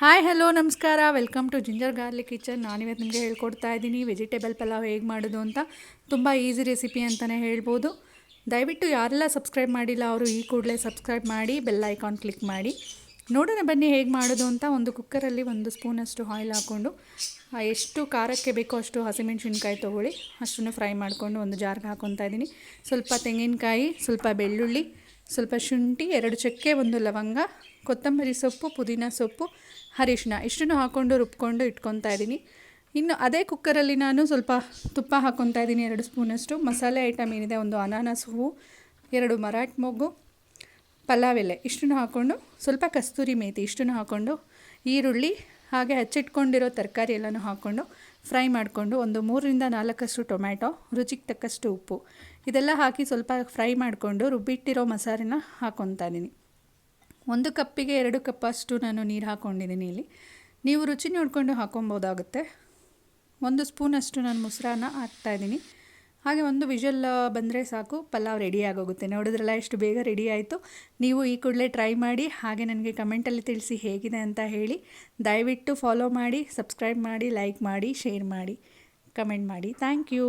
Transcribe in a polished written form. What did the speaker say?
Hi hello ನಮಸ್ಕಾರ, welcome to ginger garlic kitchen. ನಾನಿವತ್ತು ನಿಮಗೆ ಹೇಳ್ಕೊಡ್ತಾ ಇದ್ದೀನಿ ವೆಜಿಟೇಬಲ್ ಪಲಾವ್ ಹೇಗೆ ಮಾಡೋದು ಅಂತ. ತುಂಬ ಈಸಿ ರೆಸಿಪಿ ಅಂತಲೇ ಹೇಳ್ಬೋದು. ದಯವಿಟ್ಟು ಯಾರೆಲ್ಲ ಸಬ್ಸ್ಕ್ರೈಬ್ ಮಾಡಿಲ್ಲ ಅವರು ಈ ಕೂಡಲೇ ಸಬ್ಸ್ಕ್ರೈಬ್ ಮಾಡಿ, ಬೆಲ್ ಐಕಾನ್ ಕ್ಲಿಕ್ ಮಾಡಿ. ನೋಡೋಣ ಬನ್ನಿ ಹೇಗೆ ಮಾಡೋದು ಅಂತ. ಒಂದು ಕುಕ್ಕರಲ್ಲಿ 1 ಸ್ಪೂನಷ್ಟು ಆಯಿಲ್ ಹಾಕ್ಕೊಂಡು ಎಷ್ಟು ಖಾರಕ್ಕೆ ಬೇಕೋ ಅಷ್ಟು ಹಸಿಮೆಣ್ಸಿನ್ಕಾಯಿ ತೊಗೊಳ್ಳಿ. ಅಷ್ಟನ್ನು ಫ್ರೈ ಮಾಡಿಕೊಂಡು ಒಂದು ಜಾರ್ಗೆ ಹಾಕ್ಕೊತಾ ಇದ್ದೀನಿ. ಸ್ವಲ್ಪ ತೆಂಗಿನಕಾಯಿ, ಸ್ವಲ್ಪ ಬೆಳ್ಳುಳ್ಳಿ, ಸ್ವಲ್ಪ ಶುಂಠಿ, 2 ಚಕ್ಕೆ, 1 ಲವಂಗ, ಕೊತ್ತಂಬರಿ ಸೊಪ್ಪು, ಪುದೀನ ಸೊಪ್ಪು, ಅರಿಶಿನ ಇಷ್ಟನ್ನು ಹಾಕ್ಕೊಂಡು ರುಬ್ಕೊಂಡು ಇಟ್ಕೊತಾ ಇದ್ದೀನಿ. ಇನ್ನು ಅದೇ ಕುಕ್ಕರಲ್ಲಿ ನಾನು ಸ್ವಲ್ಪ ತುಪ್ಪ ಹಾಕ್ಕೊತಾ ಇದ್ದೀನಿ, 2 ಸ್ಪೂನಷ್ಟು. ಮಸಾಲೆ ಐಟಮ್ ಏನಿದೆ, 1 ಅನಾನಸ್ ಹೂವು, 2 ಮರಾಠಿ ಮೊಗ್ಗು, ಪಲಾವ್ ಎಲೆ ಇಷ್ಟನ್ನು ಹಾಕ್ಕೊಂಡು, ಸ್ವಲ್ಪ ಕಸ್ತೂರಿ ಮೇಥಿ ಇಷ್ಟನ್ನು ಹಾಕ್ಕೊಂಡು, ಈರುಳ್ಳಿ ಹಾಗೆ ಹಚ್ಚಿಟ್ಕೊಂಡಿರೋ ತರಕಾರಿ ಎಲ್ಲನೂ ಹಾಕ್ಕೊಂಡು ಫ್ರೈ ಮಾಡಿಕೊಂಡು, ಒಂದು 3ರಿಂದ 4 ಟೊಮ್ಯಾಟೊ, ರುಚಿಗೆ ತಕ್ಕಷ್ಟು ಉಪ್ಪು ಇದೆಲ್ಲ ಹಾಕಿ ಸ್ವಲ್ಪ ಫ್ರೈ ಮಾಡಿಕೊಂಡು ರುಬ್ಬಿಟ್ಟಿರೋ ಮಸಾಲೆನ ಹಾಕ್ಕೊತಾ ಇದ್ದೀನಿ. 1 ಕಪ್ಪಿಗೆ 2 ಕಪ್ಪಷ್ಟು ನಾನು ನೀರು ಹಾಕ್ಕೊಂಡಿದ್ದೀನಿ. ಇಲ್ಲಿ ನೀವು ರುಚಿ ನೋಡಿಕೊಂಡು ಹಾಕ್ಕೊಬೋದಾಗುತ್ತೆ. 1 ಸ್ಪೂನಷ್ಟು ನಾನು ಮೊಸರನ್ನ ಹಾಕ್ತಾಯಿದ್ದೀನಿ. ಹಾಗೆ 1 ವಿಷಲ್ ಬಂದರೆ ಸಾಕು, ಪಲಾವ್ ರೆಡಿ ಆಗೋಗುತ್ತೆ. ನೋಡಿದ್ರಲ್ಲ ಎಷ್ಟು ಬೇಗ ರೆಡಿ ಆಯಿತು. ನೀವು ಈ ಕೂಡಲೇ ಟ್ರೈ ಮಾಡಿ, ಹಾಗೆ ನನಗೆ ಕಮೆಂಟಲ್ಲಿ ತಿಳಿಸಿ ಹೇಗಿದೆ ಅಂತ ಹೇಳಿ. ದಯವಿಟ್ಟು ಫಾಲೋ ಮಾಡಿ, ಸಬ್ಸ್ಕ್ರೈಬ್ ಮಾಡಿ, ಲೈಕ್ ಮಾಡಿ, ಶೇರ್ ಮಾಡಿ, ಕಮೆಂಟ್ ಮಾಡಿ. Thank you.